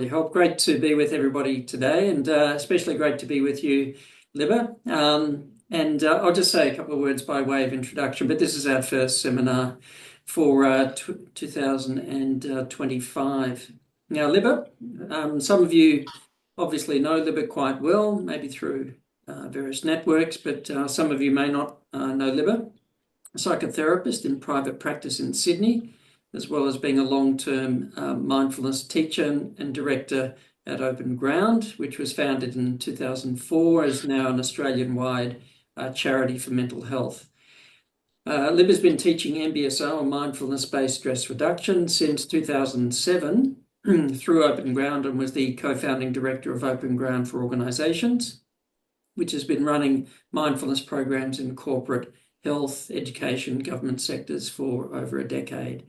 your help. Great to be with everybody today, and especially great to be with you, Libba. And I'll just say a couple of words by way of introduction, but this is our first seminar for 2025. Now, Libba, some of you obviously know Libba quite well, maybe through various networks, but some of you may not know Libba, a psychotherapist in private practice in Sydney, as well as being a long-term mindfulness teacher and director at OpenGround, which was founded in 2004, is now an Australian-wide charity for mental health. Libba's been teaching MBSR, or mindfulness-based stress reduction, since 2007 through OpenGround, and was the co-founding director of OpenGround for Organisations, which has been running mindfulness programs in corporate, health, education, government sectors for over a decade.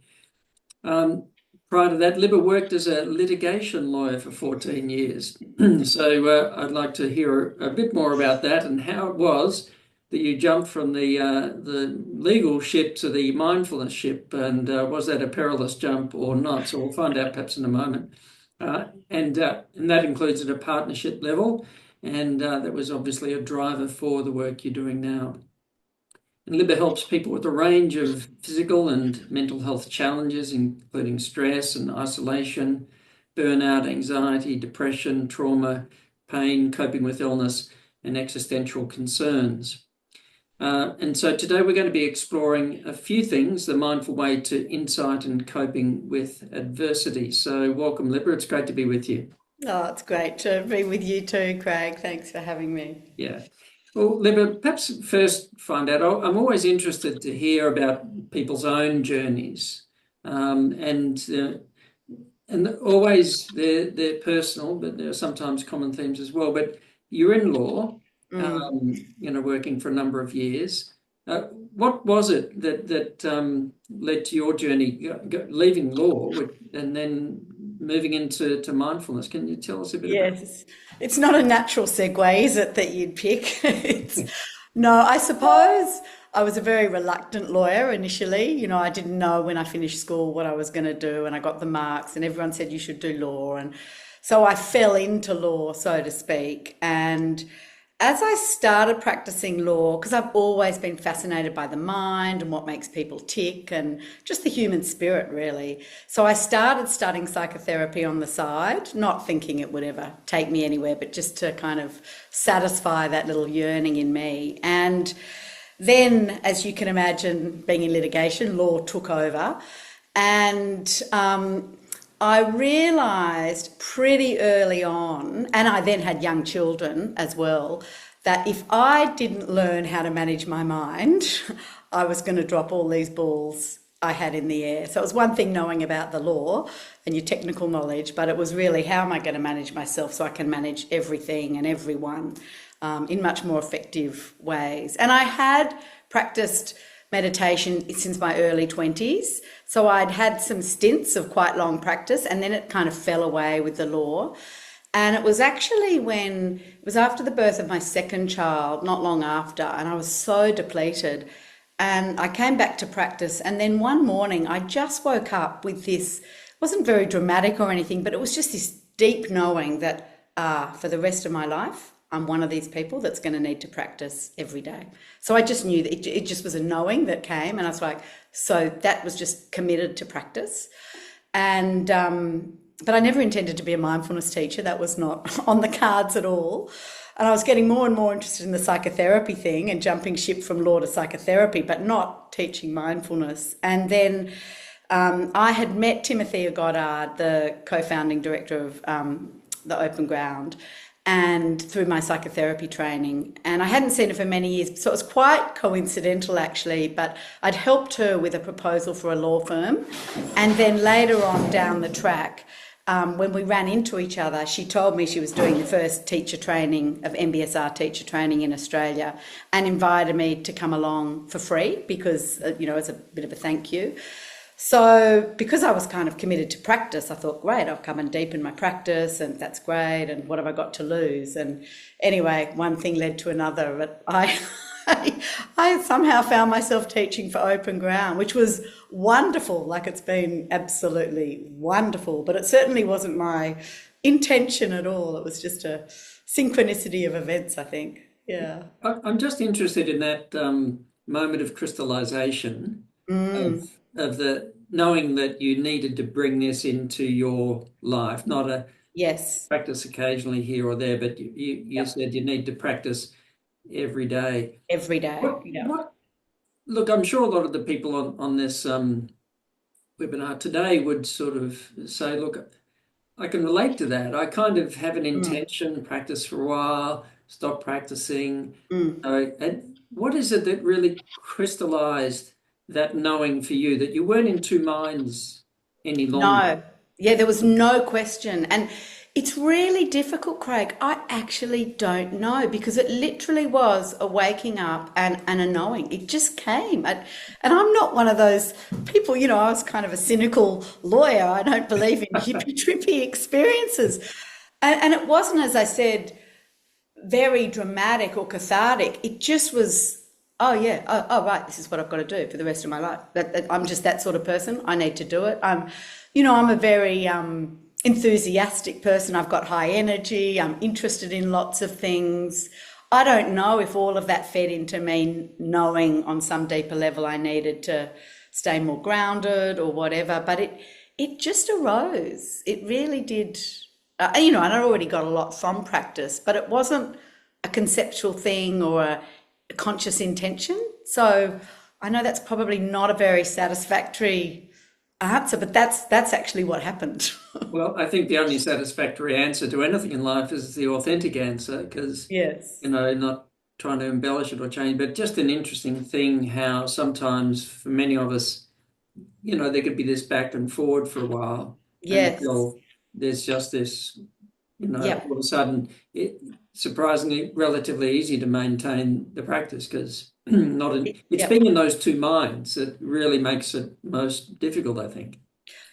Prior to that, Libba worked as a litigation lawyer for 14 years. So I'd like to hear a bit more about that and how it was that you jumped from the legal ship to the mindfulness ship, and was that a perilous jump or not? So we'll find out perhaps in a moment. And that includes at a partnership level, and that was obviously a driver for the work you're doing now. And Libba helps people with a range of physical and mental health challenges, including stress and isolation, burnout, anxiety, depression, trauma, pain, coping with illness, and existential concerns. And so today we're going to be exploring a few things, the mindful way to insight and coping with adversity. So welcome, Libba. It's great to be with you. Oh, it's great to be with you too, Craig. Thanks for having me. Yeah. Well, Libba, perhaps first find out, I'm always interested to hear about people's own journeys, and always they're personal, but there are sometimes common themes as well. But you're in law, working for a number of years. What was it that led to your journey, leaving law and then moving into mindfulness? Can you tell us a bit about that? Yes, it's not a natural segue, is it, that you'd pick? No, I suppose I was a very reluctant lawyer initially. You know, I didn't know when I finished school what I was going to do, and I got the marks, and everyone said you should do law. And so I fell into law, so to speak. And as I started practicing law, because I've always been fascinated by the mind and what makes people tick and just the human spirit, really. So I started studying psychotherapy on the side, not thinking it would ever take me anywhere, but just to kind of satisfy that little yearning in me. And then, as you can imagine, being in litigation, law took over. And I realised pretty early on, and I then had young children as well, that if I didn't learn how to manage my mind, I was going to drop all these balls I had in the air. So it was one thing knowing about the law and your technical knowledge, but it was really how am I going to manage myself so I can manage everything and everyone in much more effective ways. And I had practiced meditation since my early 20s. So I'd had some stints of quite long practice, and then it kind of fell away with the law. And it was actually it was after the birth of my second child, not long after, and I was so depleted. And I came back to practice, and then one morning I just woke up with this, it wasn't very dramatic or anything, but it was just this deep knowing that for the rest of my life, I'm one of these people that's going to need to practice every day. So I just knew that it just was a knowing that came, and I was like, so that was just committed to practice. And but I never intended to be a mindfulness teacher. That was not on the cards at all. And I was getting more and more interested in the psychotherapy thing and jumping ship from law to psychotherapy, but not teaching mindfulness. And then I had met Timothy Goddard, the co-founding director of the OpenGround, and through my psychotherapy training. And I hadn't seen her for many years, so it was quite coincidental actually, but I'd helped her with a proposal for a law firm. And then later on down the track, when we ran into each other, she told me she was doing the first teacher training of MBSR teacher training in Australia, and invited me to come along for free because, as a bit of a thank you. So because I was kind of committed to practice, I thought, great, I'll come and deepen my practice, and that's great, and what have I got to lose? And anyway, one thing led to another, but I somehow found myself teaching for OpenGround, which was wonderful. Like, it's been absolutely wonderful, but it certainly wasn't my intention at all. It was just a synchronicity of events, I think. Yeah. I'm just interested in that moment of crystallization Mm, of the knowing that you needed to bring this into your life, not a yes. practice occasionally here or there, but you Yep. said you need to practice every day. Every day. What Yeah. what look, I'm sure a lot of the people on this webinar today would sort of say, look, I can relate to that. I kind of have an Mm, intention, practice for a while, stop practicing. mm. And what is it that really crystallized that knowing for you that you weren't in two minds any longer? No. Yeah, there was no question. And it's really difficult, Craig. I actually don't know because it literally was a waking up and a knowing. It just came. And I'm not one of those people, I was kind of a cynical lawyer. I don't believe in hippie trippy experiences. And it wasn't, as I said, very dramatic or cathartic. It just was, oh yeah, right, this is what I've got to do for the rest of my life. I'm just that sort of person. I need to do it. I'm a very enthusiastic person. I've got high energy. I'm interested in lots of things. I don't know if all of that fed into me knowing on some deeper level I needed to stay more grounded or whatever, but it just arose. It really did. And I already got a lot from practice, but it wasn't a conceptual thing or a conscious intention. So I know that's probably not a very satisfactory answer, but that's actually what happened. Well, I think the only satisfactory answer to anything in life is the authentic answer because, Yes. not trying to embellish it or change, but just an interesting thing how sometimes for many of us, there could be this back and forward for a while Yes. until there's just this, Yep. all of a sudden, surprisingly relatively easy to maintain the practice because it's Yep. being in those two minds that really makes it most difficult, I think.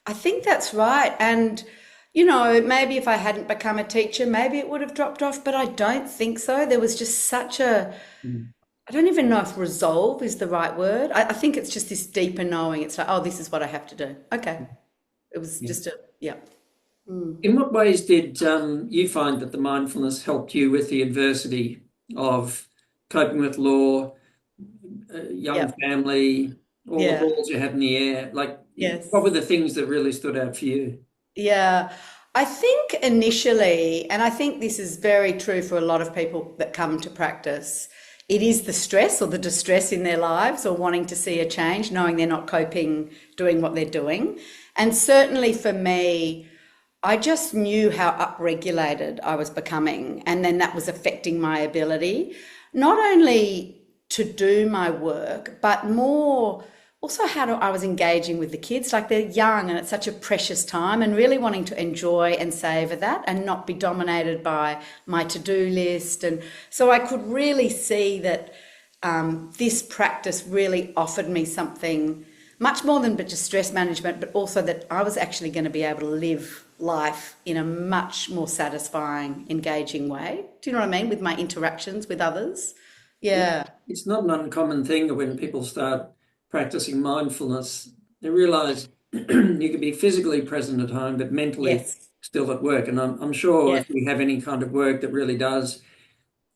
I think that's right. And, maybe if I hadn't become a teacher, maybe it would have dropped off, but I don't think so. There was just such Mm. I don't even know if resolve is the right word. I think it's just this deeper knowing. It's like, oh, this is what I have to do. Okay. It was Yeah. just yeah. In what ways did you find that the mindfulness helped you with the adversity of coping with law, young Yeah. family, all the Yeah. balls you had in the air? Like, what were Yes. the things that really stood out for you? Yeah. I think initially, and I think this is very true for a lot of people that come to practice, it is the stress or the distress in their lives or wanting to see a change, knowing they're not coping, doing what they're doing. And certainly for me, I just knew how upregulated I was becoming, and then that was affecting my ability, not only to do my work, but more also I was engaging with the kids. Like they're young and it's such a precious time, and really wanting to enjoy and savor that and not be dominated by my to-do list. And so I could really see that this practice really offered me something much more than but just stress management, but also that I was actually going to be able to live life in a much more satisfying, engaging way. Do you know what I mean? With my interactions with others. Yeah. It's not an uncommon thing that when people start practicing mindfulness, they realize you can be physically present at home, but mentally Yes. still at work. And I'm sure Yes. if we have any kind of work that really does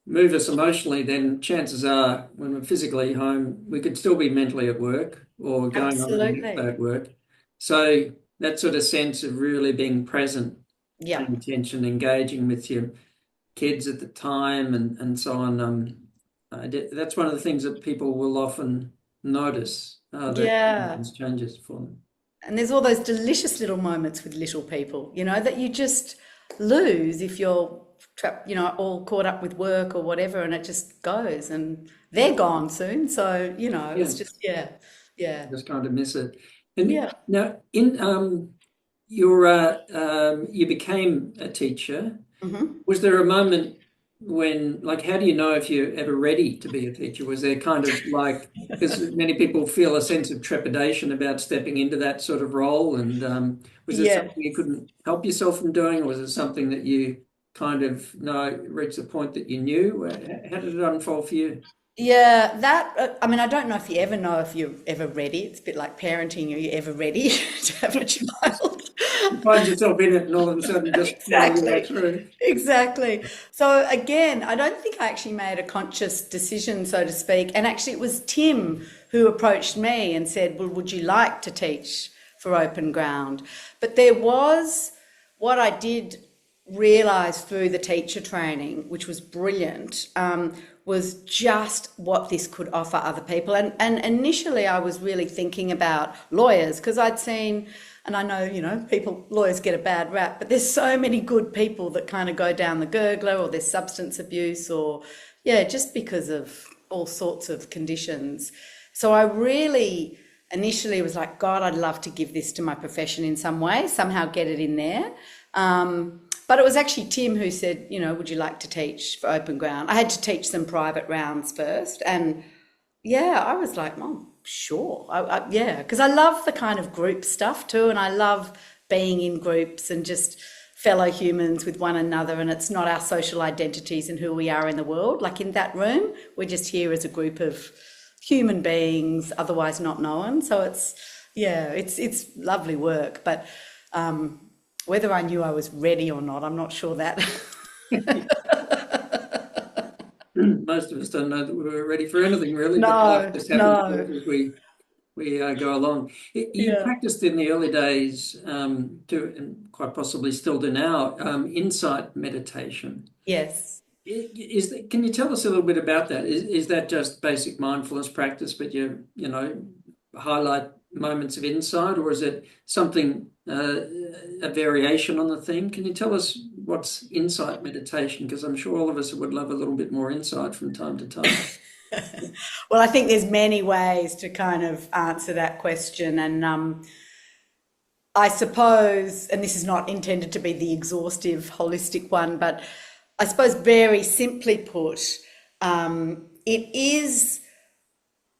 move us emotionally, then chances are when we're physically home, we could still be mentally at work or going on to the next day Absolutely. at work. So that sort of sense of really being present, Yeah. paying attention, engaging with your kids at the time and so on. That's one of the things that people will often notice that Yeah. changes for them. And there's all those delicious little moments with little people, that you just lose if you're trapped, all caught up with work or whatever, and it just goes and they're gone soon. So, Yeah, it's just, yeah, yeah, just kind of miss it. And yeah. now, in you became a teacher. Hmm. Was there a moment when, like, how do you know if you're ever ready to be a teacher? Was there kind of like, because many people feel a sense of trepidation about stepping into that sort of role, and was it Yeah. something you couldn't help yourself from doing, or was it something that you kind of reached the point that you knew? How did it unfold for you? Yeah, I mean, I don't know if you ever know if you're ever ready. It's a bit like parenting. Are you ever ready to have a child? You find yourself in it and all of a sudden just moving right Exactly. through. Exactly. So again, I don't think I actually made a conscious decision, so to speak. And actually, it was Tim who approached me and said, "Well, would you like to teach for Open Ground?" But there was what I did realize through the teacher training, which was brilliant, was just what this could offer other people. And initially, I was really thinking about lawyers because I'd seen, and I know, lawyers get a bad rap, but there's so many good people that kind of go down the gurgler, or there's substance abuse, or, yeah, just because of all sorts of conditions. So I really initially was like, God, I'd love to give this to my profession in some way, somehow get it in there. But it was actually Tim who said, would you like to teach for Open Ground? I had to teach some private rounds first. And yeah, I was like, oh, sure. Yeah, because I love the kind of group stuff too. And I love being in groups and just fellow humans with one another. And it's not our social identities and who we are in the world. Like in that room, we're just here as a group of human beings, otherwise not known. So it's lovely work. But whether I knew I was ready or not, I'm not sure that. Most of us don't know that we're ready for anything really, but life No, just happens to us no. as we go along. You Yeah. practiced in the early days, and quite possibly still do now, insight meditation. Yes. Can you tell us a little bit about that? Is that just basic mindfulness practice, but you highlight moments of insight, or is it something, a variation on the theme? Can you tell us what's insight meditation? Because I'm sure all of us would love a little bit more insight from time to time. Well, I think there's many ways to kind of answer that question. And I suppose, and this is not intended to be the exhaustive, holistic one, but I suppose very simply put, it is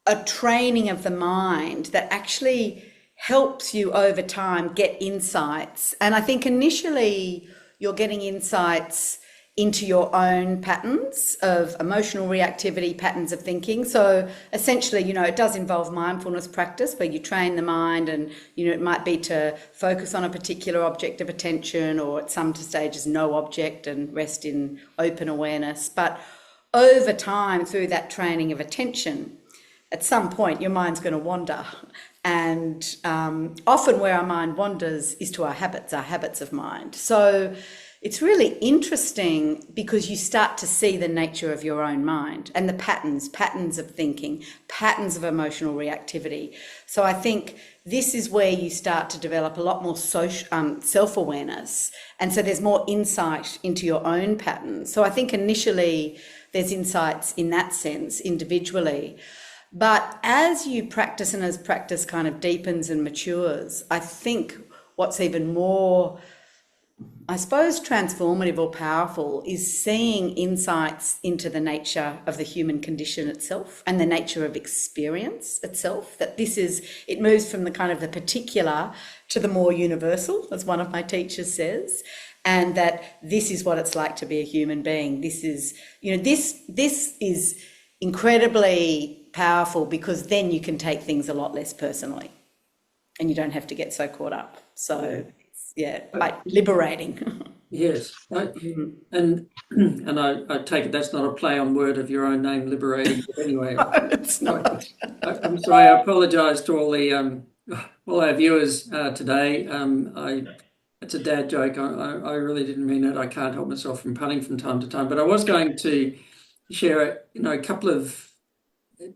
a training of the mind that actually helps you over time get insights. And I think initially you're getting insights into your own patterns of emotional reactivity, patterns of thinking. So essentially, it does involve mindfulness practice where you train the mind, and, it might be to focus on a particular object of attention, or at some stages no object and rest in open awareness. But over time, through that training of attention, at some point your mind's going to wander. And often where our mind wanders is to our habits of mind. So it's really interesting because you start to see the nature of your own mind and the patterns of thinking, patterns of emotional reactivity. So I think this is where you start to develop a lot more self-awareness. And so there's more insight into your own patterns. So I think initially there's insights in that sense individually. But as you practice and as practice kind of deepens and matures, I think what's even more, I suppose, transformative or powerful is seeing insights into the nature of the human condition itself and the nature of experience itself, that it moves from the kind of the particular to the more universal, as one of my teachers says, and that this is what it's like to be a human being. This is incredibly powerful because then you can take things a lot less personally and you don't have to get so caught up. So it's quite liberating. Yes, and I take it that's not a play on word of your own name, liberating. But anyway, No, it's not. I'm sorry. I apologise to all our viewers today. It's a dad joke. I really didn't mean it. I can't help myself from punning from time to time. But I was going to share, a couple of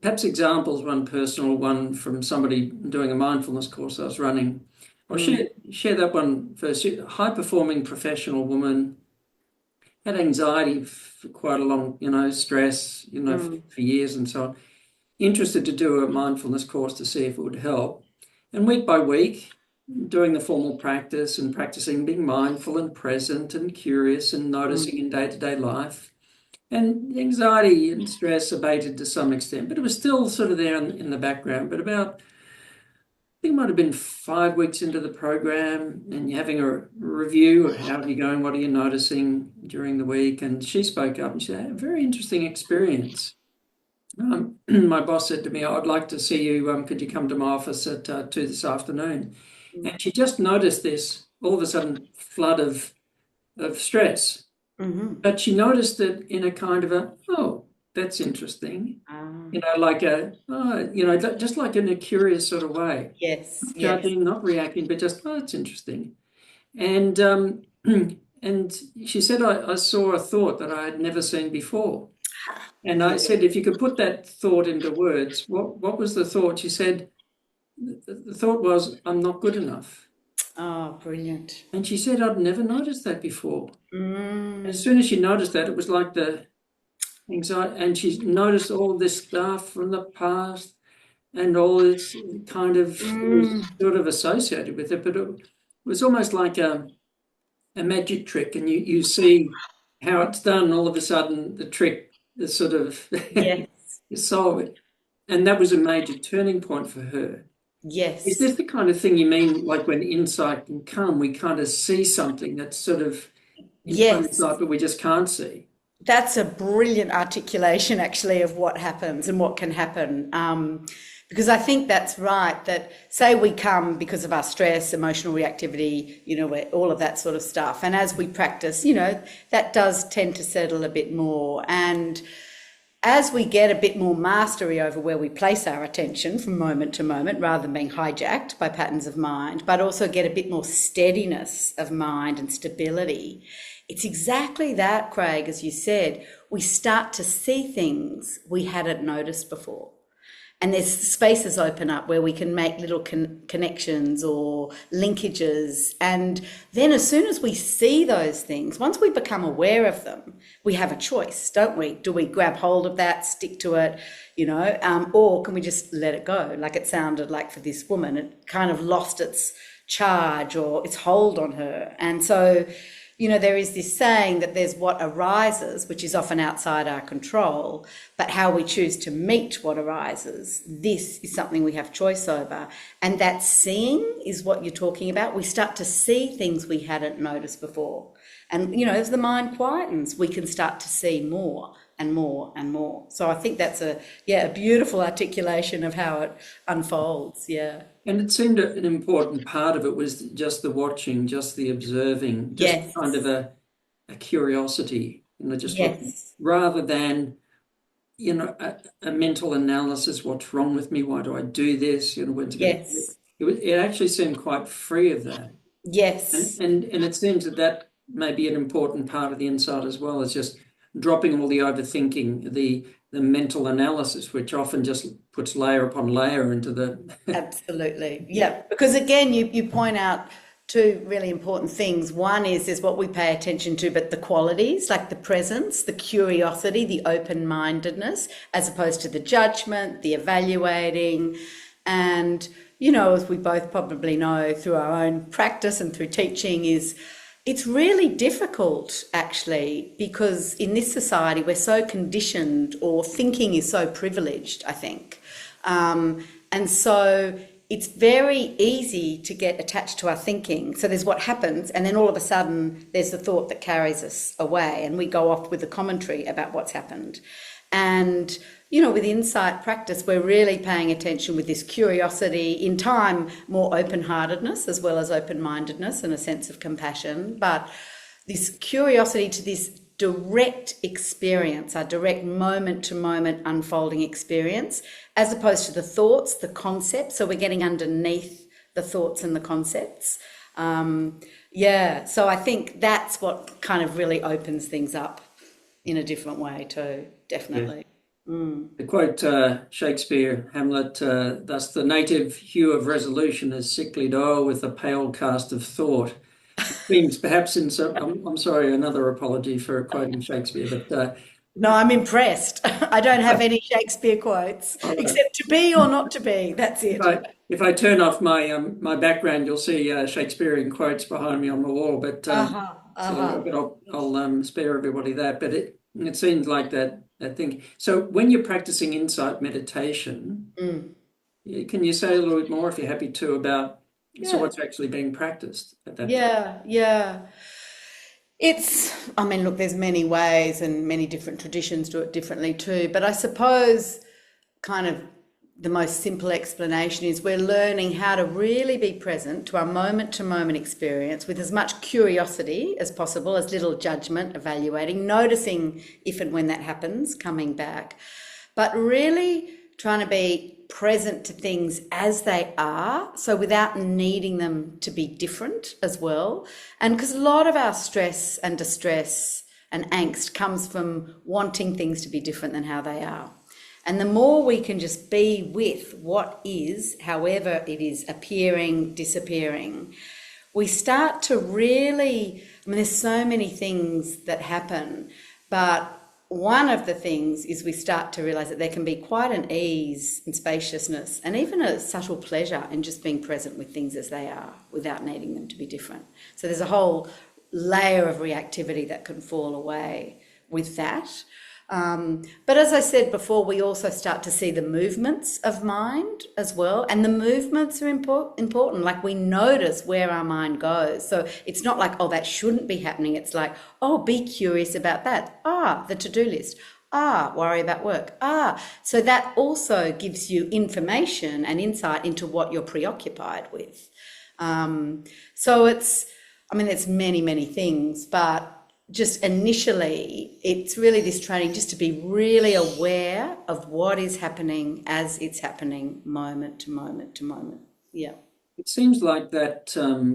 perhaps examples, one personal, one from somebody doing a mindfulness course I was running. I'll share that one first. High-performing professional woman, had anxiety for quite a long, stress, for years and so on. Interested to do a mindfulness course to see if it would help. And week by week, doing the formal practice and practicing being mindful and present and curious and noticing in day-to-day life. And anxiety and stress abated to some extent, but it was still sort of there in the background. But about, I think it might have been 5 weeks into the program, and you're having a review of how are you going, what are you noticing during the week? And she spoke up and she had a very interesting experience. My boss said to me, I'd like to see you, could you come to my office at 2 this afternoon? And she just noticed this all of a sudden flood of stress. Mm-hmm. But she noticed it in a kind of a, oh, that's interesting. Like just like in a curious sort of way. Yes, Not yes. judging, not reacting, but just, oh, it's interesting. And and she said, I saw a thought that I had never seen before. And I said, if you could put that thought into words, what was the thought? She said, the thought was, I'm not good enough. Oh, brilliant. And she said, I'd never noticed that before. As soon as she noticed that, it was like the anxiety, and she noticed all this stuff from the past and all this kind of was sort of associated with it, but it was almost like a magic trick, and you see how it's done. All of a sudden, the trick is sort of Yes, solved, and that was a major turning point for her. Is yes, this the kind of thing you mean, like when insight can come, we kind of see something that's sort of in plain yes. sight, but we just can't see? That's a brilliant articulation, actually, of what happens and what can happen. Because I think that's right, that say we come because of our stress, emotional reactivity, all of that sort of stuff. And as we practice, that does tend to settle a bit more. And as we get a bit more mastery over where we place our attention from moment to moment, rather than being hijacked by patterns of mind, but also get a bit more steadiness of mind and stability, it's exactly that, Craig, as you said, we start to see things we hadn't noticed before. And there's spaces open up where we can make little connections or linkages. And then as soon as we see those things, once we become aware of them, we have a choice, don't we? Do we grab hold of that, stick to it, or can we just let it go? Like it sounded like for this woman, it kind of lost its charge or its hold on her. And so, there is this saying that there's what arises, which is often outside our control, but how we choose to meet what arises, this is something we have choice over. And that seeing is what you're talking about. We start to see things we hadn't noticed before. And, as the mind quietens, we can start to see more and more and more. So I think that's a beautiful articulation of how it unfolds. Yeah. And it seemed an important part of it was just the watching, just the observing, just Yes. kind of a curiosity, just looking, Yes. rather than, a mental analysis. What's wrong with me? Why do I do this? When's it going to Yes. it actually seemed quite free of that. Yes. And it seems that may be an important part of the insight as well, is just dropping all the overthinking, the mental analysis, which often just puts layer upon layer into the... Absolutely. Yeah. Because again, you point out two really important things. One is what we pay attention to, but the qualities, like the presence, the curiosity, the open-mindedness, as opposed to the judgment, the evaluating. And, as we both probably know through our own practice and through teaching, it's really difficult, actually, because in this society we're so conditioned, or thinking is so privileged, I think. And so it's very easy to get attached to our thinking. So there's what happens, and then all of a sudden there's the thought that carries us away, and we go off with the commentary about what's happened. And, with insight practice, we're really paying attention with this curiosity, in time, more open-heartedness as well as open-mindedness and a sense of compassion. But this curiosity to this direct experience, our direct moment-to-moment unfolding experience, as opposed to the thoughts, the concepts. So we're getting underneath the thoughts and the concepts. So I think that's what kind of really opens things up in a different way too, definitely. To quote Shakespeare, Hamlet, thus the native hue of resolution is sicklied o'er with a pale cast of thought. Seems perhaps in some, I'm sorry, another apology for quoting Shakespeare, but... No, I'm impressed. I don't have any Shakespeare quotes, except to be or not to be, that's it. If I turn off my background, you'll see Shakespearean quotes behind me on the wall, but So, I'll spare everybody that. But it seems like that thing. So when you're practicing insight meditation, can you say a little bit more, if you're happy to, about what's actually being practiced at that time? Yeah. Look, there's many ways, and many different traditions do it differently too. But I suppose kind of the most simple explanation is we're learning how to really be present to our moment-to-moment experience with as much curiosity as possible, as little judgment, evaluating, noticing if and when that happens, coming back, but really trying to be present to things as they are, so without needing them to be different as well. And because a lot of our stress and distress and angst comes from wanting things to be different than how they are. And the more we can just be with what is, however it is appearing, disappearing, we start to really, I mean, there's so many things that happen, but one of the things is we start to realize that there can be quite an ease and spaciousness and even a subtle pleasure in just being present with things as they are without needing them to be different. So there's a whole layer of reactivity that can fall away with that. But as I said before, we also start to see the movements of mind as well. And the movements are important. Like we notice where our mind goes. So it's not like, oh, that shouldn't be happening. It's like, oh, be curious about that. The to-do list. Worry about work. So that also gives you information and insight into what you're preoccupied with. So it's many, many things, but just initially, it's really this training just to be really aware of what is happening as it's happening, moment to moment to moment. Yeah. It seems like that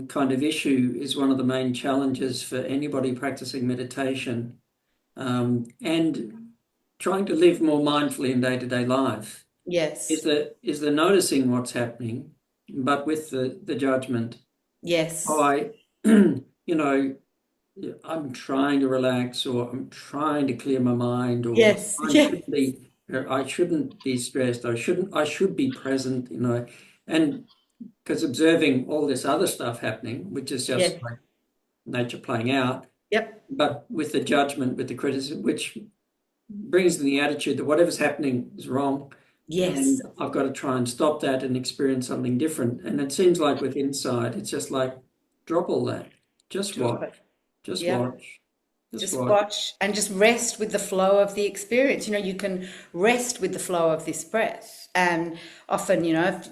kind of issue is one of the main challenges for anybody practicing meditation and trying to live more mindfully in day-to-day life. Yes. Is the noticing what's happening, but with the judgment. Yes. I'm trying to relax, or I'm trying to clear my mind, or yes. I shouldn't be stressed. I should be present, and because observing all this other stuff happening, which is just like nature playing out. Yep. But with the judgment, with the criticism, which brings in the attitude that whatever's happening is wrong. Yes. And I've got to try and stop that and experience something different. And it seems like with insight, it's just like drop all that. Just watch. Just watch. Just watch and just rest with the flow of the experience. You can rest with the flow of this breath. And often,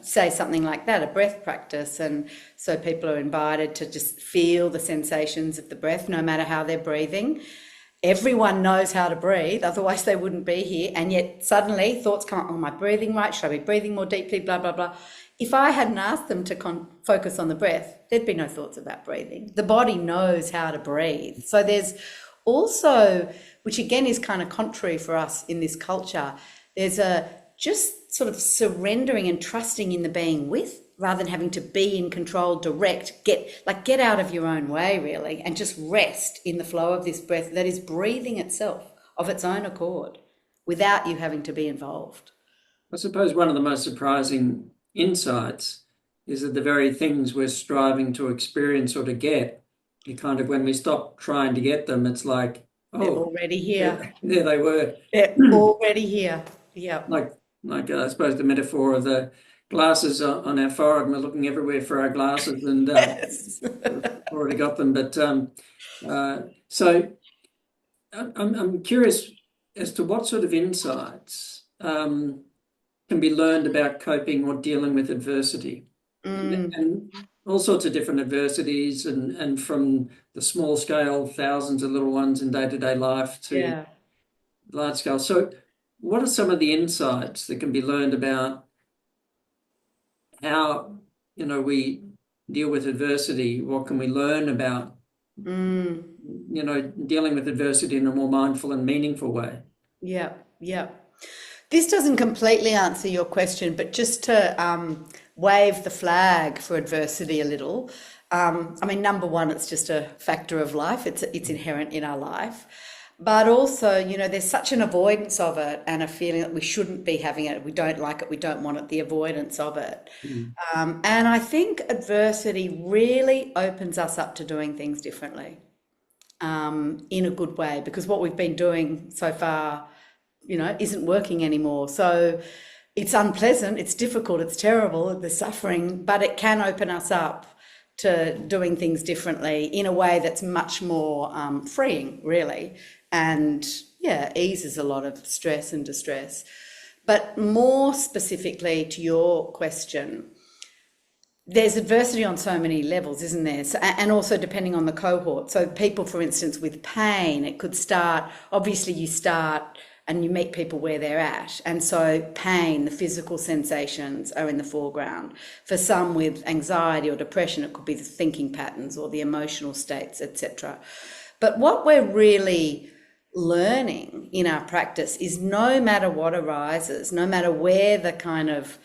say something like that, a breath practice. And so people are invited to just feel the sensations of the breath, no matter how they're breathing. Everyone knows how to breathe, otherwise they wouldn't be here. And yet suddenly thoughts come up, oh, am I breathing right? Should I be breathing more deeply? Blah, blah, blah. If I hadn't asked them to focus on the breath, there'd be no thoughts about breathing. The body knows how to breathe. So there's also, which again is kind of contrary for us in this culture, there's a just sort of surrendering and trusting in the being with, rather than having to be in control, direct, get out of your own way really, and just rest in the flow of this breath that is breathing itself of its own accord without you having to be involved. I suppose one of the most surprising insights is that the very things we're striving to experience or to get, when we stop trying to get them, it's like, they're already here. There they were. They're already here. Yeah. Like I suppose the metaphor of the glasses on our forehead, and we're looking everywhere for our glasses, and already got them. But so I'm curious as to what sort of insights can be learned about coping or dealing with adversity, and all sorts of different adversities, and from the small scale, thousands of little ones in day-to-day life to large scale. So what are some of the insights that can be learned about how, we deal with adversity? What can we learn about, dealing with adversity in a more mindful and meaningful way? Yeah. This doesn't completely answer your question, but just to wave the flag for adversity a little. Number one, it's just a factor of life. It's inherent in our life. But also, there's such an avoidance of it and a feeling that we shouldn't be having it. We don't like it. We don't want it, the avoidance of it. And I think adversity really opens us up to doing things differently in a good way, because what we've been doing so far, isn't working anymore. So it's unpleasant, it's difficult, it's terrible, there's suffering, but it can open us up to doing things differently in a way that's much more freeing, really, and eases a lot of stress and distress. But more specifically to your question, there's adversity on so many levels, isn't there? So, and also depending on the cohort. So people, for instance, with pain, it could start, obviously you start and you meet people where they're at. And so pain, the physical sensations are in the foreground. For some with anxiety or depression, it could be the thinking patterns or the emotional states, etc. But what we're really learning in our practice is no matter what arises, no matter where the kind of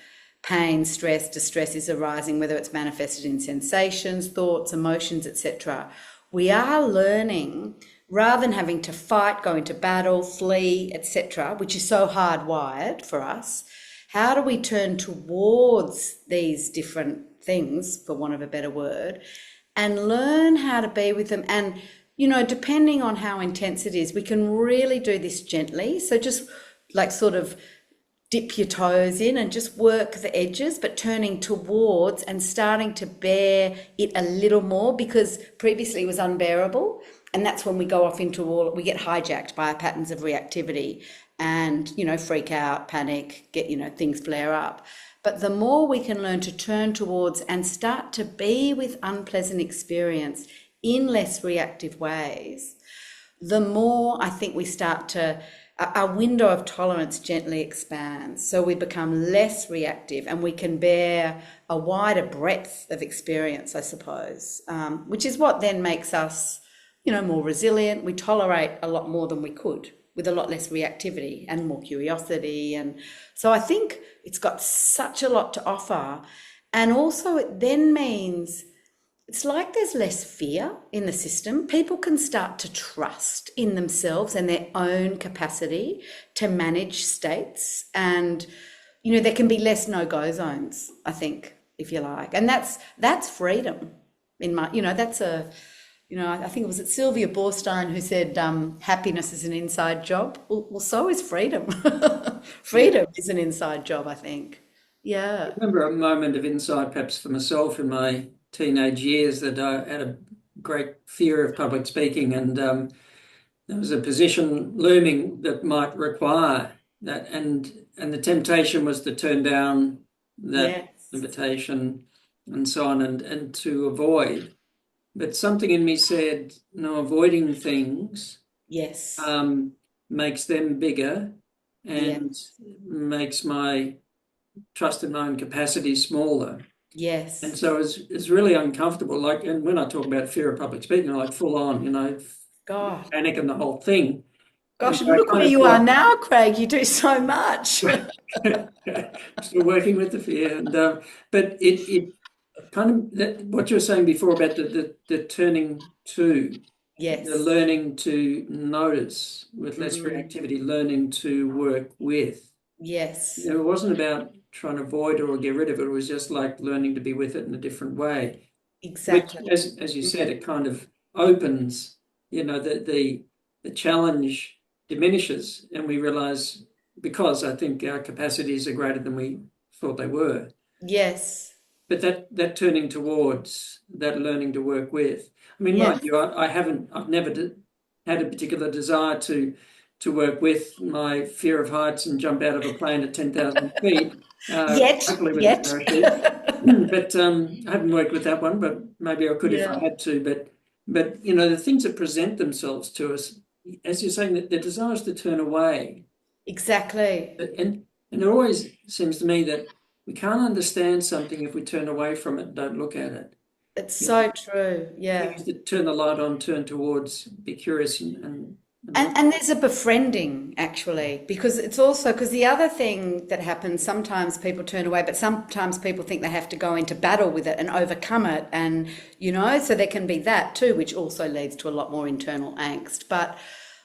pain, stress, distress is arising, whether it's manifested in sensations, thoughts, emotions, etc., we are learning, rather than having to fight, go into battle, flee, etc., which is so hardwired for us, how do we turn towards these different things, for want of a better word, and learn how to be with them? And, you know, depending on how intense it is, we can really do this gently. So just like sort of dip your toes in and just work the edges, but turning towards and starting to bear it a little more, because previously it was unbearable. And that's when we go off into we get hijacked by our patterns of reactivity and, you know, freak out, panic, get, you know, things flare up. But the more we can learn to turn towards and start to be with unpleasant experience in less reactive ways, the more I think we start to, our window of tolerance gently expands. So we become less reactive and we can bear a wider breadth of experience, I suppose, which is what then makes us, you know, more resilient. We tolerate a lot more than we could with a lot less reactivity and more curiosity. And so I think it's got such a lot to offer. And also it then means it's like there's less fear in the system. People can start to trust in themselves and their own capacity to manage states. And, you know, there can be less no-go zones, I think, if you like. And that's freedom in my, you know, that's a, you know, I think it was Sylvia Borstein who said happiness is an inside job. Well, so is freedom. Freedom is an inside job, I think. Yeah. I remember a moment of insight, perhaps for myself in my teenage years, that I had a great fear of public speaking, and there was a position looming that might require that, and the temptation was to turn down that invitation and so on, and to avoid. But something in me said, no, avoiding things makes them bigger and makes my trust in my own capacity smaller. Yes. And so it's really uncomfortable. Like, and when I talk about fear of public speaking, like full on, you know, God, panic and the whole thing. Gosh, look where you are now, Craig. You do so much. Still working with the fear, and but it kind of what you were saying before about the turning to, the learning to notice with less reactivity, learning to work with. Yes. You know, it wasn't about trying to avoid or get rid of it. It was just like learning to be with it in a different way. Exactly. Which, as you said, it kind of opens, you know, the challenge diminishes, and we realize, because I think our capacities are greater than we thought they were. Yes. But that turning towards, that learning to work with. I mean, mind you, I've never had a particular desire to work with my fear of heights and jump out of a plane at 10,000 feet. Yet. But I haven't worked with that one, but maybe I could if I had to. But you know, the things that present themselves to us, as you're saying, the desire is to turn away. Exactly. And it always seems to me that we can't understand something if we turn away from it and don't look at it. It's so true. Yeah. To turn the light on, turn towards, be curious and there's a befriending, actually, because it's also, because the other thing that happens, sometimes people turn away, but sometimes people think they have to go into battle with it and overcome it. And, you know, so there can be that too, which also leads to a lot more internal angst. But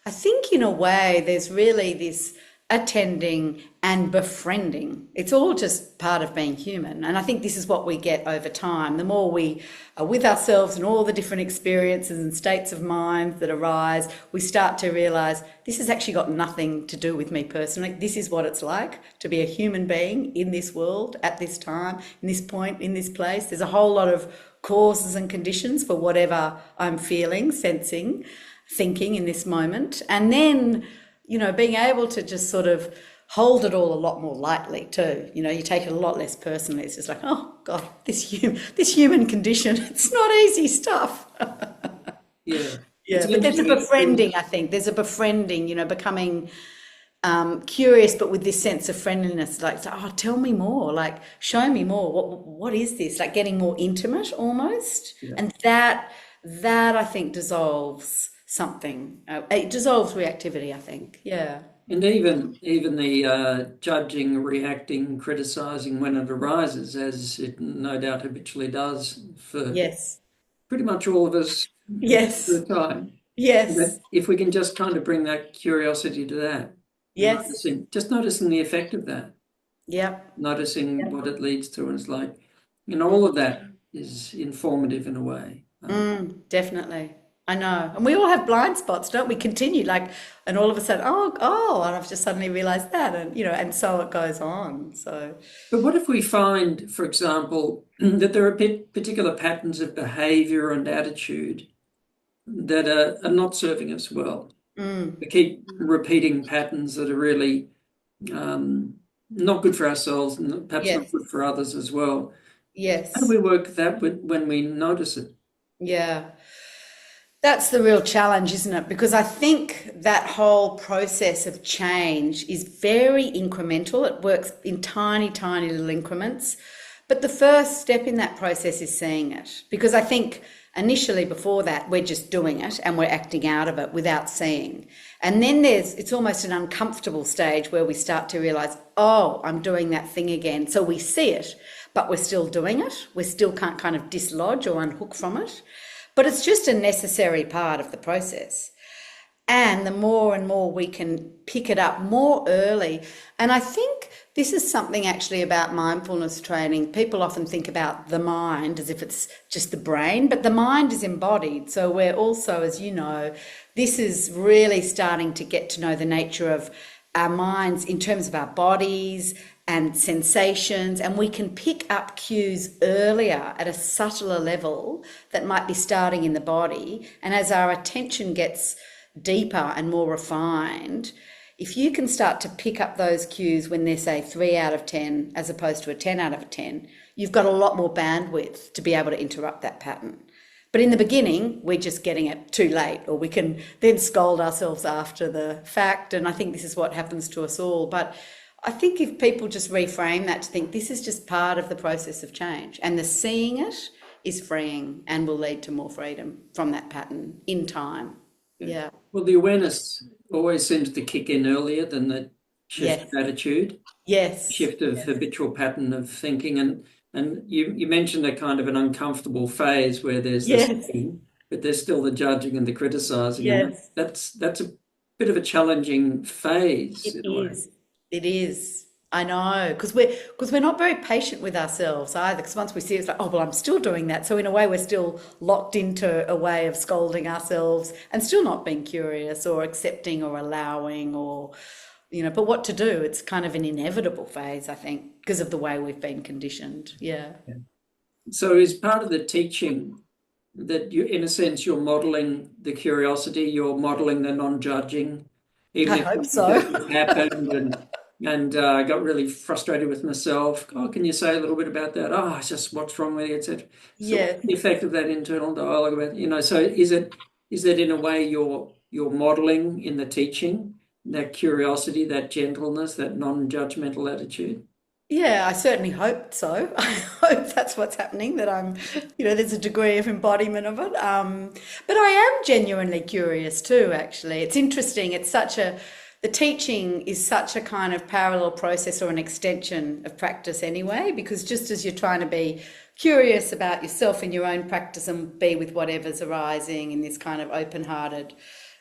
I think in a way, there's really this attending and befriending. It's all just part of being human. And I think this is what we get over time. The more we are with ourselves and all the different experiences and states of mind that arise, we start to realise this has actually got nothing to do with me personally. This is what it's like to be a human being in this world at this time, in this point, in this place. There's a whole lot of causes and conditions for whatever I'm feeling, sensing, thinking in this moment. And then, you know, being able to just sort of hold it all a lot more lightly too. You know, you take it a lot less personally. It's just like, oh God, this human condition, it's not easy stuff. Yeah. It's Yeah, an but there's a interesting befriending, experience. I think. There's a befriending, you know, becoming curious, but with this sense of friendliness, like, so, oh, tell me more, like, show me more. What is this? Like getting more intimate almost, Yeah. and that I think dissolves something. It dissolves reactivity, I think. Yeah. And even the judging, reacting, criticizing when it arises, as it no doubt habitually does for Yes. pretty much all of us most of Yes. the time. Yes. But if we can just kind of bring that curiosity to that, Yes. noticing the effect of that, Yep. noticing Yep. what it leads to, and it's like, all of that is informative in a way. Definitely. I know. And we all have blind spots, don't we? Continue like, and all of a sudden, oh, and I've just suddenly realized that. And, you know, and so it goes on. So, But what if we find, for example, that there are particular patterns of behavior and attitude that are not serving us well? We keep repeating patterns that are really not good for ourselves and perhaps not yes, good for others as well. How do yes. we work that when we notice it? Yeah. That's the real challenge, isn't it? Because I think that whole process of change is very incremental. It works in tiny, tiny little increments. But the first step in that process is seeing it. Because I think initially before that, we're just doing it and we're acting out of it without seeing. And then it's almost an uncomfortable stage where we start to realize, oh, I'm doing that thing again. So we see it, but we're still doing it. We still can't kind of dislodge or unhook from it. But it's just a necessary part of the process. And the more and more we can pick it up more early. And I think this is something actually about mindfulness training. People often think about the mind as if it's just the brain, but the mind is embodied. So we're also, as you know, this is really starting to get to know the nature of our minds in terms of our bodies and sensations, and we can pick up cues earlier at a subtler level that might be starting in the body. And as our attention gets deeper and more refined, if you can start to pick up those cues when they're, say, 3 out of 10 as opposed to a 10 out of 10, you've got a lot more bandwidth to be able to interrupt that pattern. But in the beginning, we're just getting it too late, or we can then scold ourselves after the fact. And I think this is what happens to us all. But I think if people just reframe that to think this is just part of the process of change, and the seeing it is freeing and will lead to more freedom from that pattern in time. Yeah. Well, the awareness always seems to kick in earlier than the shift Yes. of attitude, Yes. shift of habitual pattern of thinking. And you mentioned a kind of an uncomfortable phase where there's the Yes. seeing, but there's still the judging and the criticizing. And Yes. that's a bit of a challenging phase It in a way. is. It is. I know, because we're not very patient with ourselves either. Because once we see it, it's like, oh well, I'm still doing that. So in a way, we're still locked into a way of scolding ourselves and still not being curious or accepting or allowing or, you know. But what to do? It's kind of an inevitable phase, I think, because of the way we've been conditioned. Yeah. So is part of the teaching that you, in a sense, you're modeling the curiosity, you're modeling the non-judging, even I if hope something so. has happened and I got really frustrated with myself. Oh, can you say a little bit about that? Oh, it's just what's wrong with you, etc. So what's Yes. the effect of that internal dialogue about, so is it in a way you're modeling in the teaching that curiosity, that gentleness, that non-judgmental attitude? Yeah, I certainly hope so. I hope that's what's happening, that I'm, you know, there's a degree of embodiment of it. But I am genuinely curious too, actually. It's interesting. The teaching is such a kind of parallel process or an extension of practice anyway, because just as you're trying to be curious about yourself and your own practice and be with whatever's arising in this kind of open-hearted,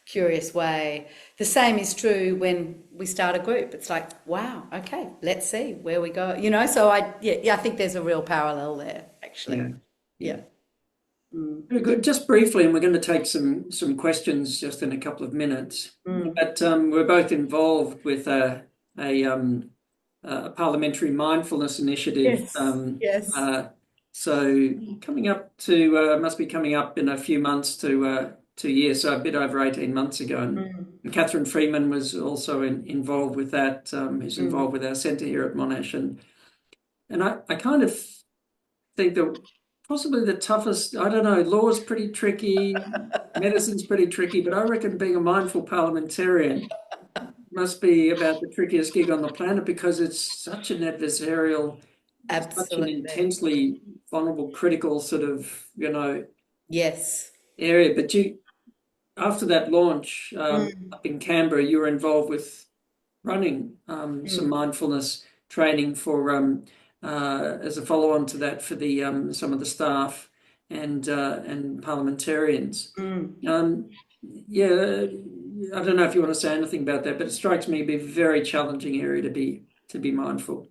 curious way. The same is true when we start a group. It's like, wow, okay, let's see where we go. You know, so I think there's a real parallel there, actually. Yeah. Yeah. Very good. Just briefly, and we're going to take some questions just in a couple of minutes. But we're both involved with a parliamentary mindfulness initiative. Yes. Yes. So coming up to must be coming up in a few months to 2 years, so a bit over 18 months ago. And Catherine Freeman was also involved with that, who's involved with our centre here at Monash. And I kind of think that possibly the toughest, I don't know, law's pretty tricky, medicine's pretty tricky, but I reckon being a mindful parliamentarian must be about the trickiest gig on the planet, because it's such an adversarial, such an intensely vulnerable, critical sort of, Yes. area. But after that launch up in Canberra, you were involved with running some mindfulness training for as a follow-on to that for the some of the staff and parliamentarians. Yeah, I don't know if you want to say anything about that, but it strikes me to be a very challenging area to be mindful.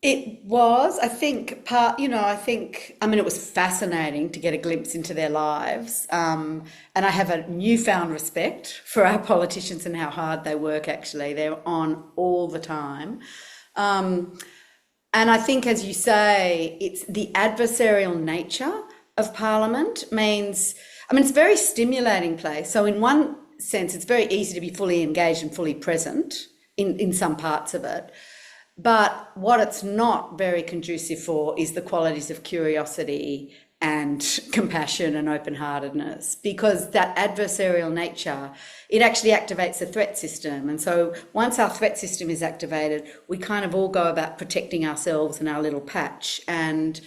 It was, I think, I mean, it was fascinating to get a glimpse into their lives. And I have a newfound respect for our politicians and how hard they work, actually. They're on all the time. And I think, as you say, it's the adversarial nature of Parliament means, I mean, it's a very stimulating place. So in one sense, it's very easy to be fully engaged and fully present in some parts of it. But what it's not very conducive for is the qualities of curiosity and compassion and open-heartedness, because that adversarial nature, it actually activates the threat system. And so once our threat system is activated, we kind of all go about protecting ourselves and our little patch. And,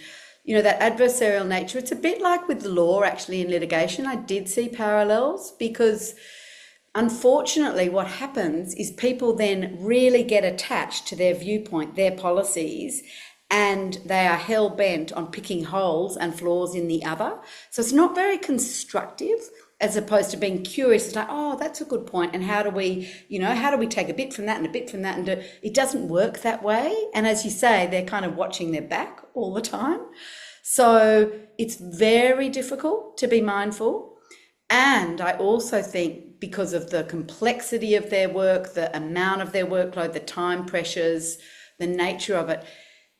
that adversarial nature, it's a bit like with the law, actually, in litigation. I did see parallels, because unfortunately, what happens is people then really get attached to their viewpoint, their policies, and they are hell-bent on picking holes and flaws in the other. So it's not very constructive, as opposed to being curious. It's like, oh, that's a good point, and how do we take a bit from that and a bit from that? And it doesn't work that way. And as you say, they're kind of watching their back all the time. So it's very difficult to be mindful. And I also think, because of the complexity of their work, the amount of their workload, the time pressures, the nature of it,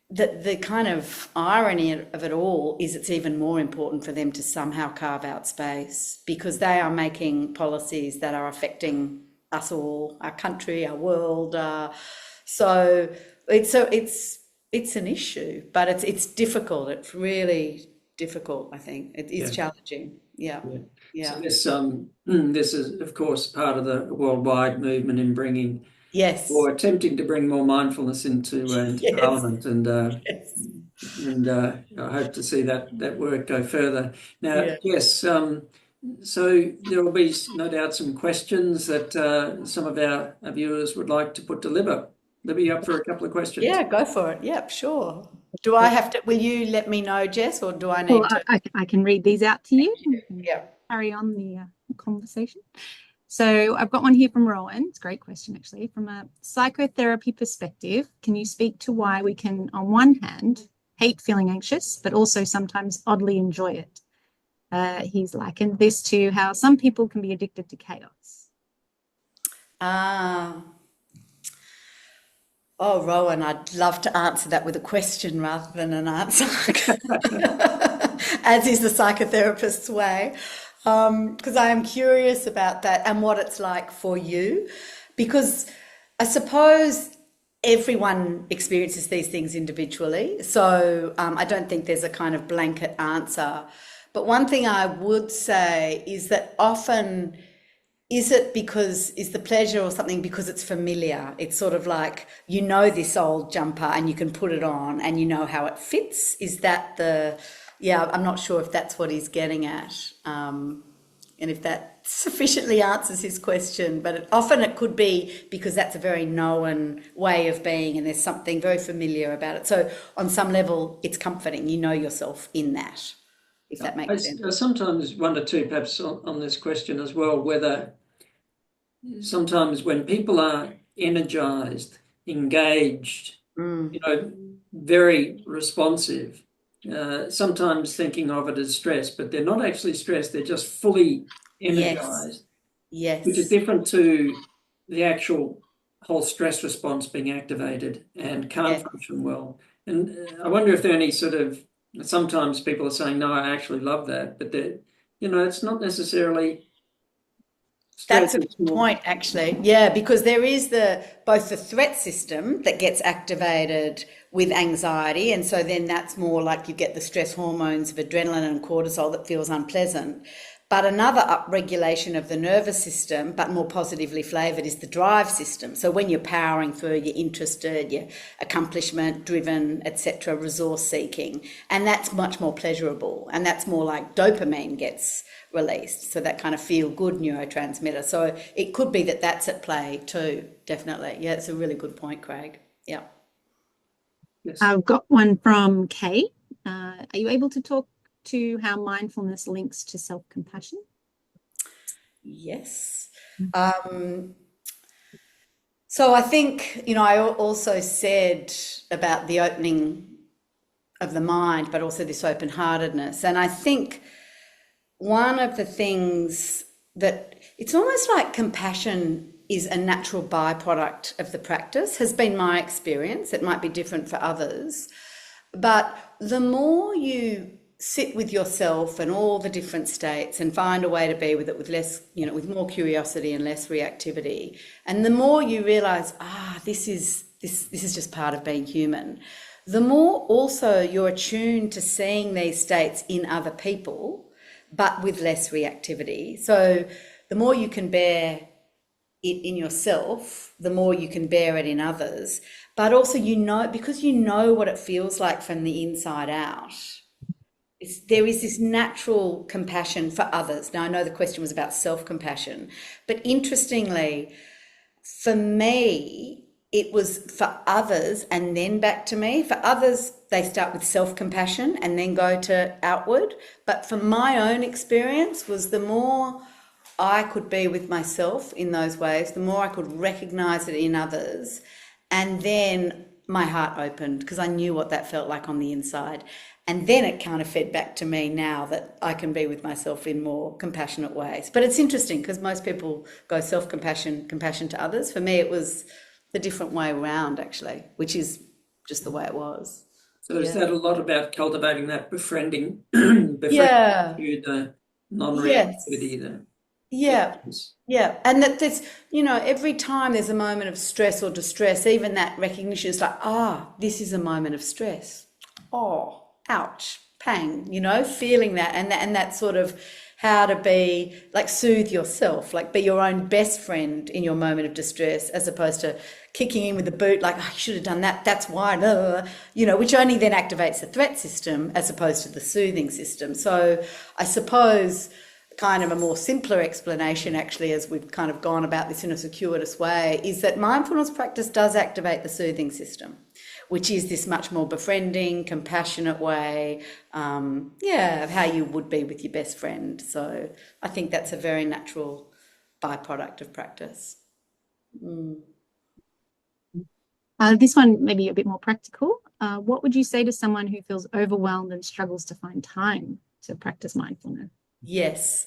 the kind of irony of it all is it's even more important for them to somehow carve out space, because they are making policies that are affecting us all, our country, our world. So it's an issue, but it's difficult. It's really difficult, I think. It is challenging. Yeah. So this is, of course, part of the worldwide movement in bringing, or attempting to bring more mindfulness into Parliament, and I hope to see that work go further. Now, so there will be no doubt some questions that some of our viewers would like to put to Libba. Libba, you up for a couple of questions? Yeah, go for it. Yep, sure. Do I have to, will you let me know, Jess, or do I need to? I can read these out to you. Yeah. Carry on the conversation. So I've got one here from Rowan. It's a great question, actually. From a psychotherapy perspective, can you speak to why we can, on one hand, hate feeling anxious, but also sometimes oddly enjoy it? He's likened this to how some people can be addicted to chaos. Oh, Rowan, I'd love to answer that with a question rather than an answer, as is the psychotherapist's way, because I am curious about that and what it's like for you, because I suppose everyone experiences these things individually. So I don't think there's a kind of blanket answer. But one thing I would say is that often, is the pleasure or something because it's familiar? It's sort of like, this old jumper and you can put it on and you know how it fits. Is that I'm not sure if that's what he's getting at. And if that sufficiently answers his question, but often it could be because that's a very known way of being and there's something very familiar about it. So on some level, it's comforting. You know yourself in that, if that makes sense. I sometimes wonder too, perhaps on this question as well, whether sometimes when people are energized, engaged, very responsive, sometimes thinking of it as stress, but they're not actually stressed, they're just fully energized. Yes. Which is different to the actual whole stress response being activated and can't function well. And I wonder if there are any sort of, sometimes people are saying, no, I actually love that, but it's not necessarily That's stress. a good point, actually. Yeah, because there is both the threat system that gets activated with anxiety, and so then that's more like you get the stress hormones of adrenaline and cortisol that feels unpleasant. But another upregulation of the nervous system, but more positively flavoured, is the drive system. So when you're powering through, you're interested, you're accomplishment driven, etc., resource seeking, and that's much more pleasurable, and that's more like dopamine gets released, so that kind of feel good neurotransmitter. So it could be that that's at play too, definitely. Yeah, it's a really good point, Craig. Yeah. Yes. I've got one from Kay. Are you able to talk to how mindfulness links to self-compassion? Yes. So I think, I also said about the opening of the mind, but also this open-heartedness. And I think one of the things that it's almost like compassion is a natural byproduct of the practice, has been my experience. It might be different for others. But the more you sit with yourself and all the different states and find a way to be with it with less, with more curiosity and less reactivity, and the more you realize, this is just part of being human, the more also you're attuned to seeing these states in other people, but with less reactivity. So the more you can bear it in yourself, the more you can bear it in others. But also, because you know what it feels like from the inside out, there is this natural compassion for others. Now, I know the question was about self-compassion, but interestingly, for me, it was for others and then back to me. For others, they start with self-compassion and then go to outward. But for my own experience was the more I could be with myself in those ways, the more I could recognize it in others. And then my heart opened because I knew what that felt like on the inside. And then it kind of fed back to me now that I can be with myself in more compassionate ways. But it's interesting because most people go self-compassion, compassion to others. For me, it was the different way around, actually, which is just the way it was. So is that a lot about cultivating that befriending, Yeah. to the Yes. non-reactivity? Yeah. Yeah. And that there's, every time there's a moment of stress or distress, even that recognition is like, this is a moment of stress. Oh, ouch, pang, feeling that and that sort of how to be like soothe yourself, like be your own best friend in your moment of distress, as opposed to kicking in with the boot, like, I should have done that. That's why, which only then activates the threat system as opposed to the soothing system. So I suppose kind of a more simpler explanation, actually, as we've kind of gone about this in a circuitous way, is that mindfulness practice does activate the soothing system, which is this much more befriending, compassionate way, of how you would be with your best friend. So I think that's a very natural byproduct of practice. This one may be a bit more practical. What would you say to someone who feels overwhelmed and struggles to find time to practice mindfulness? Yes.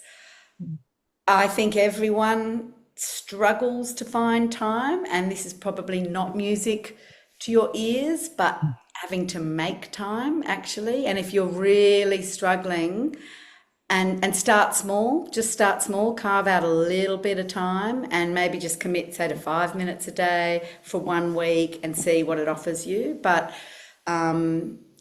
I think everyone struggles to find time, and this is probably not music to your ears, but having to make time, actually. And if you're really struggling, and start small, carve out a little bit of time and maybe just commit, say, to 5 minutes a day for 1 week and see what it offers you. But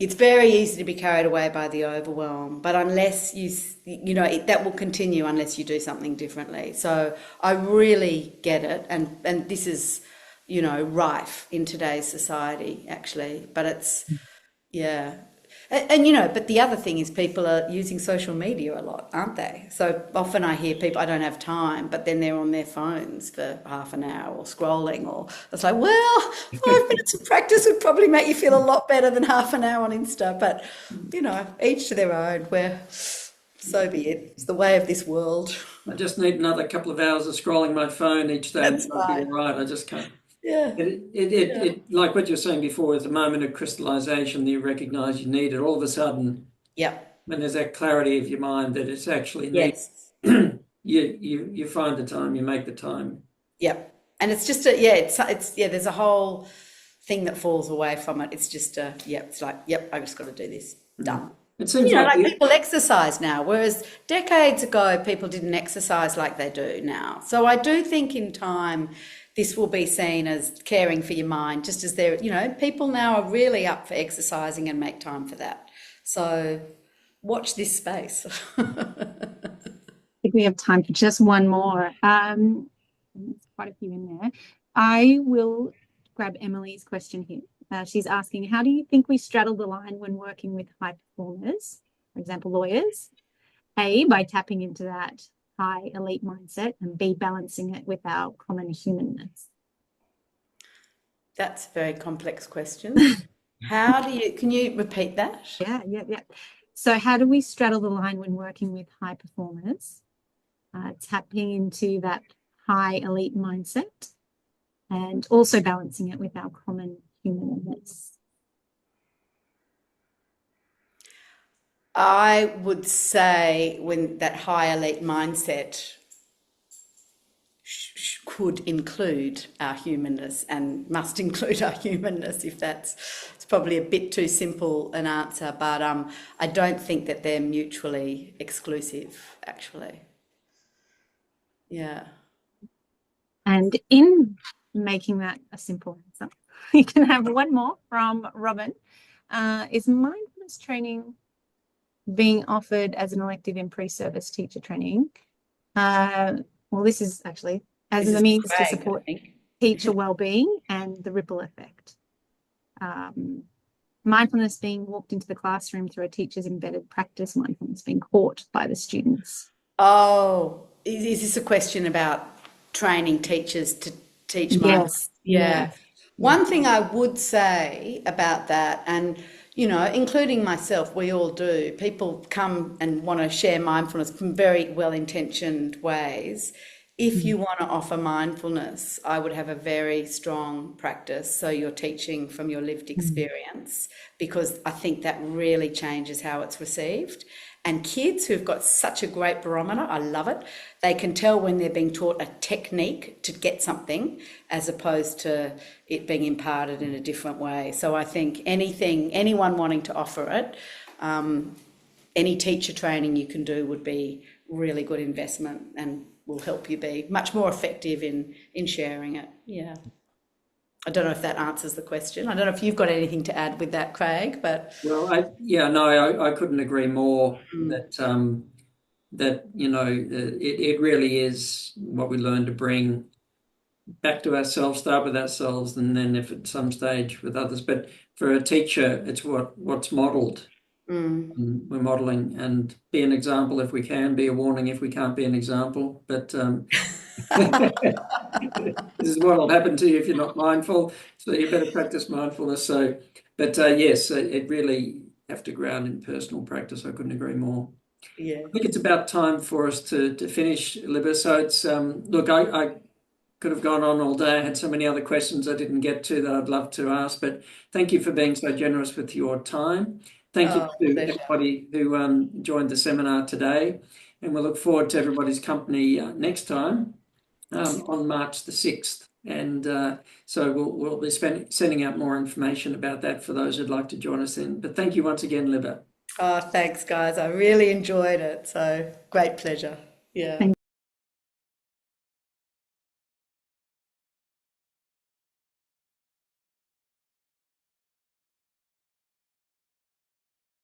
it's very easy to be carried away by the overwhelm, but unless that will continue unless you do something differently. So I really get it, and this is, rife in today's society, actually. But it's, and but the other thing is people are using social media a lot, aren't they? So often I hear people, I don't have time, but then they're on their phones for half an hour or scrolling, or it's like, well, 5 minutes of practice would probably make you feel a lot better than half an hour on Insta. But, each to their own, so be it. It's the way of this world. I just need another couple of hours of scrolling my phone each day. That's right. Be all right. I just can't. Yeah. It like what you're saying before, at the moment of crystallization, you recognize you need it. All of a sudden, when there's that clarity of your mind that it's actually needed, you find the time, you make the time. Yep. And it's just there's a whole thing that falls away from it. It's just it's like, I just got to do this. Done. It seems You know, like like people exercise now, whereas decades ago people didn't exercise like they do now. So I do think in time this will be seen as caring for your mind, just as there, you know, people now are really up for exercising and make time for that. So watch this space. I think we have time for just one more. There's quite a few in there. I will grab Emily's question here. She's asking, how do you think we straddle the line when working with high performers, for example, lawyers? A, by tapping into that high elite mindset, and B, balancing it with our common humanness. That's a very complex question. Can you repeat that? Yeah. So how do we straddle the line when working with high performers, tapping into that high elite mindset and also balancing it with our common humanness? I would say when that high elite mindset could include our humanness and must include our humanness, if it's probably a bit too simple an answer, but I don't think that they're mutually exclusive, actually. Yeah. And in making that a simple answer, you can have one more from Robin. Is mindfulness training being offered as an elective in pre-service teacher training? Well, this is actually as a means to support teacher well-being and the ripple effect. Mindfulness being walked into the classroom through a teacher's embedded practice, mindfulness being caught by the students. Oh, is this a question about training teachers to teach mindfulness? Yes. One thing I would say about that, and you know, including myself, we all do. People come and want to share mindfulness from very well-intentioned ways. If you want to offer mindfulness, I would have a very strong practice. So you're teaching from your lived experience, because I think that really changes how it's received. And kids who've got such a great barometer, I love it. They can tell when they're being taught a technique to get something as opposed to it being imparted in a different way. So I think anyone wanting to offer it, any teacher training you can do would be really good investment and will help you be much more effective in sharing it. Yeah. I don't know if that answers the question. I don't know if you've got anything to add with that, Craig, but... Well, I couldn't agree more that you know, it really is what we learn to bring back to ourselves, start with ourselves, and then if at some stage with others. But for a teacher, it's what's modelled. We're modelling, and be an example if we can, be a warning if we can't be an example. But this is what will happen to you if you're not mindful. So you better practice mindfulness. So, but yes, it really have to ground in personal practice. I couldn't agree more. Yeah. I think it's about time for us to finish, Libba. So it's look, I could have gone on all day. I had so many other questions I didn't get to that I'd love to ask, but thank you for being so generous with your time. Thank you to everybody who joined the seminar today, and we'll look forward to everybody's company next time on March the 6th. And so we'll be sending out more information about that for those who'd like to join us in. But thank you once again, Libba. Oh, thanks, guys. I really enjoyed it. So great pleasure. Yeah.